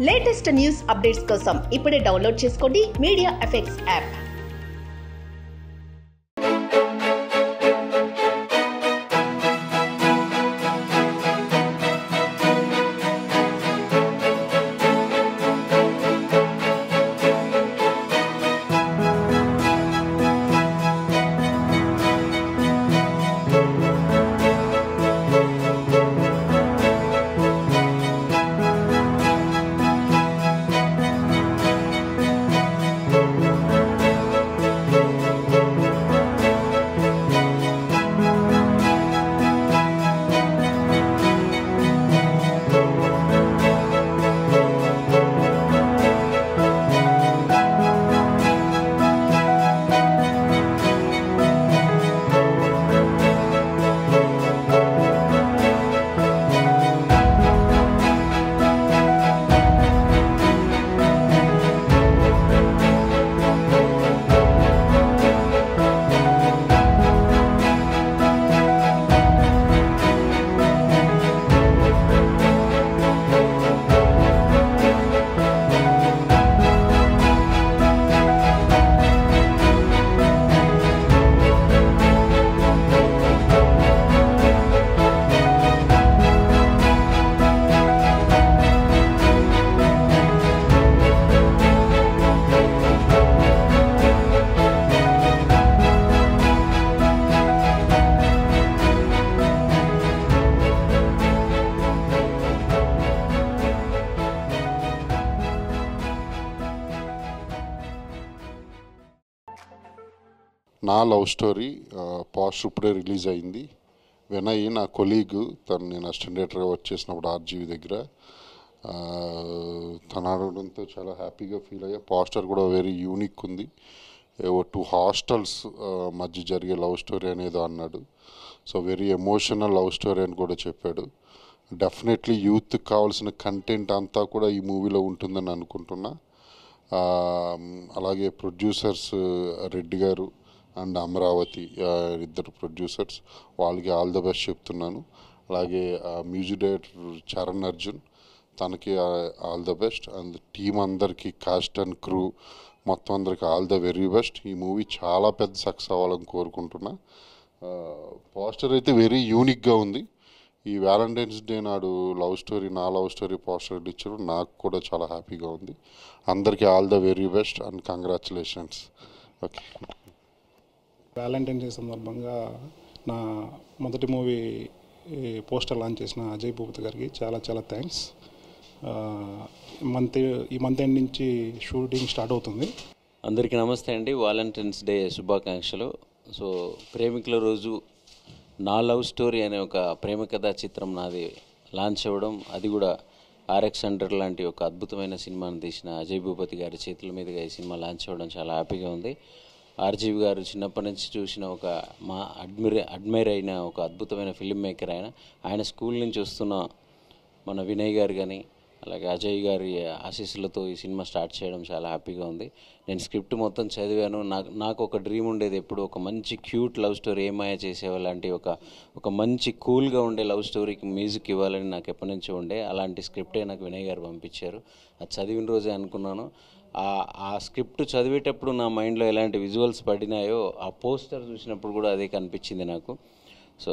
Latest news updates కోసం ఇప్పుడే download చేసుకోండి మీడియా ఎఫెక్ట్స్ యాప్. నా లవ్ స్టోరీ పోస్టర్ ఇప్పుడే రిలీజ్ అయింది. వినయ్ నా కొలీగ్, తను నేను అసిస్టెంట్ డైరెక్టర్గా వర్క్ చేసినప్పుడు ఆర్జీవి దగ్గర. తను ఆడడంతో చాలా హ్యాపీగా ఫీల్ అయ్యా. పోస్టర్ కూడా వెరీ యూనిక్ ఉంది. 2 హాస్టల్స్ మధ్య జరిగే లవ్ స్టోరీ అనేది అన్నాడు. So very emotional love story అని కూడా చెప్పాడు. డెఫినెట్లీ యూత్కి కావాల్సిన కంటెంట్ అంతా కూడా ఈ మూవీలో ఉంటుందని అనుకుంటున్నా. అలాగే ప్రొడ్యూసర్స్ రెడ్డి గారు అండ్ అమరావతి, ఇద్దరు ప్రొడ్యూసర్స్, వాళ్ళకి ఆల్ ద బెస్ట్ చెప్తున్నాను. అలాగే మ్యూజిక్ డైరెక్టర్ చరణ్ అర్జున్, తనకి all the best. And team అందరికీ, కాస్ట్ అండ్ క్రూ మొత్తం అందరికీ ఆల్ ద వెరీ బెస్ట్. ఈ మూవీ చాలా పెద్ద సక్సెస్ అవ్వాలని కోరుకుంటున్నా. పోస్టర్ అయితే వెరీ యూనిక్గా ఉంది. ఈ వ్యాలంటైన్స్ డే నాడు నా లవ్ స్టోరీ పోస్టర్ ఇచ్చారు. నాకు కూడా చాలా హ్యాపీగా ఉంది. అందరికీ all the very best and congratulations. Okay. Valentine's day సందర్భంగా నా మొదటి మూవీ పోస్టర్ లాంచ్ చేసిన అజయ్ భూపతి గారికి చాలా చాలా థ్యాంక్స్. ఈ మంత్ ఎండ్ నుంచి షూటింగ్ స్టార్ట్ అవుతుంది. అందరికీ నమస్తే అండి. వ్యాలంటైన్స్ డే శుభాకాంక్షలు. సో ప్రేమికుల రోజు నా లవ్ స్టోరీ అనే ఒక ప్రేమ కథా చిత్రం నాది లాంచ్ అవ్వడం, అది కూడా RX100 లాంటి ఒక అద్భుతమైన సినిమాను తీసిన అజయ్ భూపతి గారి చేతుల మీదుగా ఈ సినిమా లాంచ్ అవ్వడం చాలా హ్యాపీగా ఉంది. ఆర్జీవి గారు చిన్నప్పటి నుంచి చూసిన ఒక మా అడ్మైర్ అయిన ఒక అద్భుతమైన ఫిల్మ్ మేకర్. ఆయన స్కూల్ నుంచి వస్తున్న మన వినయ్ గారు కానీ, అలాగే అజయ్ గారి ఆశీస్సులతో ఈ సినిమా స్టార్ట్ చేయడం చాలా హ్యాపీగా ఉంది. నేను స్క్రిప్ట్ మొత్తం చదివాను. నాకు ఒక డ్రీమ్ ఉండేది, ఎప్పుడు ఒక మంచి క్యూట్ లవ్ స్టోరీ, ఏమాయ చేసేవాళ్ళంటి ఒక మంచి కూల్గా ఉండే లవ్ స్టోరీకి మ్యూజిక్ ఇవ్వాలని నాకు ఎప్పటి నుంచో ఉండే. అలాంటి స్క్రిప్టే నాకు వినయ్ గారు పంపించారు. అది చదివిన రోజే అనుకున్నాను. ఆ స్క్రిప్ట్ చదివేటప్పుడు నా మైండ్లో ఎలాంటి విజువల్స్ పడినాయో ఆ పోస్టర్ చూసినప్పుడు కూడా అదే కనిపించింది నాకు. సో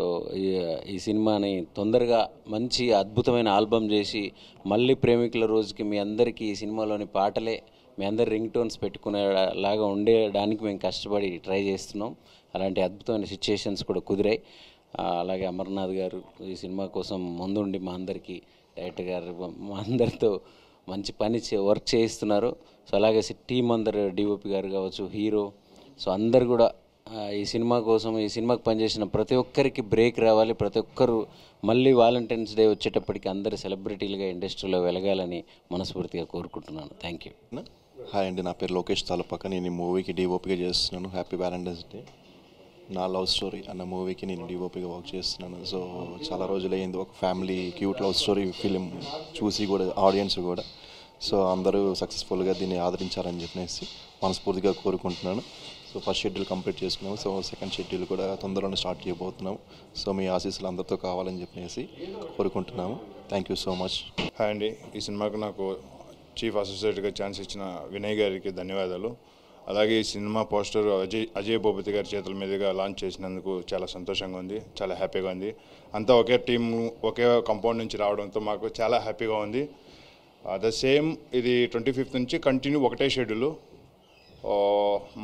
ఈ సినిమాని తొందరగా మంచి అద్భుతమైన ఆల్బమ్ చేసి మళ్ళీ ప్రేమికుల రోజుకి మీ అందరికీ ఈ సినిమాలోని పాటలే మీ అందరి రింగ్ టోన్స్ పెట్టుకునేలాగా ఉండేడానికి మేము కష్టపడి ట్రై చేస్తున్నాం. అలాంటి అద్భుతమైన సిచ్యుయేషన్స్ కూడా కుదిరాయి. అలాగే అమర్నాథ్ గారు ఈ సినిమా కోసం ముందుండి మా అందరికీ, డైరెక్టర్ గారు మా అందరితో మంచి పని వర్క్ చేయిస్తున్నారు. సో అలాగే టీం అందరు, డిఓపి గారు కావచ్చు, హీరో, సో అందరు కూడా ఈ సినిమా కోసం, ఈ సినిమాకి పనిచేసిన ప్రతి ఒక్కరికి బ్రేక్ రావాలి. ప్రతి ఒక్కరు మళ్ళీ వ్యాలంటైన్స్ డే వచ్చేటప్పటికి అందరు సెలబ్రిటీలుగా ఇండస్ట్రీలో వెలగాలని మనస్ఫూర్తిగా కోరుకుంటున్నాను. Thank you. హాయ్ అండి, నా పేరు లోకేష్ తాలపాక. నేను ఈ మూవీకి డిఓపిగా చేస్తున్నాను. Happy Valentine's day. నా లవ్ స్టోరీ అన్న మూవీకి నేను డిఓపిగా వర్క్ చేస్తున్నాను. సో చాలా రోజులైంది ఒక family cute love story film చూసి కూడా, ఆడియన్స్ కూడా. సో అందరూ సక్సెస్ఫుల్గా దీన్ని ఆదరించాలని చెప్పేసి మనస్ఫూర్తిగా కోరుకుంటున్నాను. సో ఫస్ట్ షెడ్యూల్ కంప్లీట్ చేసుకున్నాము. సో సెకండ్ షెడ్యూల్ కూడా తొందరలోనే స్టార్ట్ చేయబోతున్నాము. సో మీ ఆశీస్సులు అందరితో కావాలని చెప్పేసి కోరుకుంటున్నాము. Thank you so much. Hi అండి, ఈ సినిమాకు నాకు చీఫ్ అసోసియేట్గా ఛాన్స్ ఇచ్చిన వినయ్ గారికి ధన్యవాదాలు. అలాగే ఈ సినిమా పోస్టర్ అజయ్ భూపతి గారి చేతుల మీదుగా లాంచ్ చేసినందుకు చాలా సంతోషంగా ఉంది, చాలా హ్యాపీగా ఉంది. అంతా ఒకే టీం ఒకే కాంపౌండ్ నుంచి రావడంతో మాకు చాలా హ్యాపీగా ఉంది. ద సేమ్ ఇది 25th నుంచి కంటిన్యూ ఒకటే షెడ్యూల్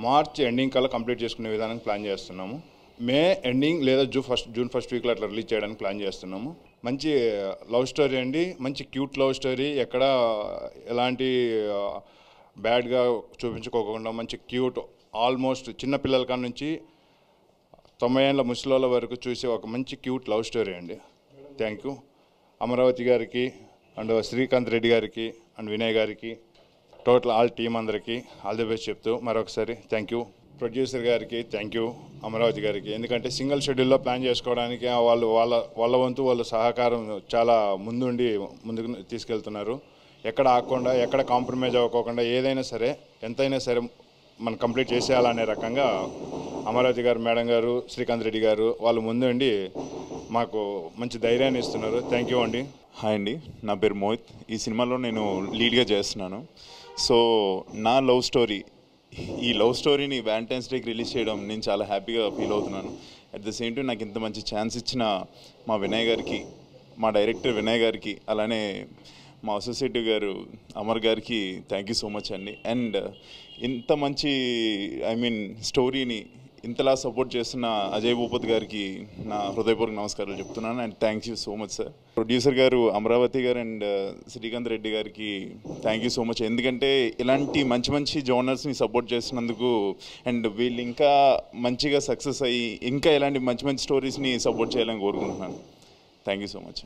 మార్చ్ ఎండింగ్ కల్లా కంప్లీట్ చేసుకునే విధానం ప్లాన్ చేస్తున్నాము. మే ఎండింగ్ లేదా జూన్ ఫస్ట్ వీక్లో అట్లా రిలీజ్ చేయడానికి ప్లాన్ చేస్తున్నాము. మంచి లవ్ స్టోరీ అండి, మంచి క్యూట్ లవ్ స్టోరీ, ఎక్కడ ఎలాంటి బ్యాడ్గా చూపించుకోకుండా మంచి క్యూట్, ఆల్మోస్ట్ చిన్నపిల్లల కాడ నుంచి 90 ఏళ్ళ ముసలోళ్ళ వరకు చూసే ఒక మంచి క్యూట్ లవ్ స్టోరీ అండి. థ్యాంక్ యూ అమరావతి గారికి అండ్ శ్రీకాంత్ రెడ్డి గారికి అండ్ వినయ్ గారికి, టోటల్ ఆల్ టీమ్ అందరికీ ఆల్ ది బెస్ట్ చెప్తూ మరొకసారి థ్యాంక్ యూ. ప్రొడ్యూసర్ గారికి థ్యాంక్ యూ, అమరావతి గారికి, ఎందుకంటే సింగిల్ షెడ్యూల్లో ప్లాన్ చేసుకోవడానికి వాళ్ళ వంతు వాళ్ళు సహకారం చాలా ముందుకు తీసుకెళ్తున్నారు. ఎక్కడ ఆగకుండా, ఎక్కడ కాంప్రమైజ్ అవ్వకోకుండా, ఏదైనా సరే ఎంతైనా సరే మనం కంప్లీట్ చేసేయాలనే రకంగా అమరావతి గారు, మేడం గారు, శ్రీకాంత్ రెడ్డి గారు వాళ్ళు ముందుండి మాకు మంచి ధైర్యాన్ని ఇస్తున్నారు. థ్యాంక్ యూ అండి. హాయ్ అండి, నా పేరు మోహిత్. ఈ సినిమాలో నేను లీడ్గా చేస్తున్నాను. సో నా లవ్ స్టోరీ, ఈ లవ్ స్టోరీని వ్యాలంటైన్స్ డేకి రిలీజ్ చేయడం నేను చాలా హ్యాపీగా ఫీల్ అవుతున్నాను. అట్ ద సేమ్ టైం నాకు ఇంత మంచి ఛాన్స్ ఇచ్చిన మా వినయ్ గారికి, మా డైరెక్టర్ వినయ్ గారికి, అలానే మా అసోసియేటివ్ గారు అమర్ గారికి థ్యాంక్ యూ సో మచ్ అండి. అండ్ ఇంత మంచి స్టోరీని ఇంతలా సపోర్ట్ చేస్తున్న అజయ్ భూపతి గారికి నా హృదయపూర్వక నమస్కారాలు చెప్తున్నాను. And thank you so much sir. Producer గారు అమరావతి గారు అండ్ శ్రీకాంత్ రెడ్డి గారికి థ్యాంక్ యూ సో మచ్, ఎందుకంటే ఇలాంటి మంచి జోనర్స్ని సపోర్ట్ చేస్తున్నందుకు. అండ్ వీళ్ళు ఇంకా మంచిగా సక్సెస్ అయ్యి ఇంకా ఇలాంటి మంచి స్టోరీస్ని సపోర్ట్ చేయాలని కోరుకుంటున్నాను. Thank you so much.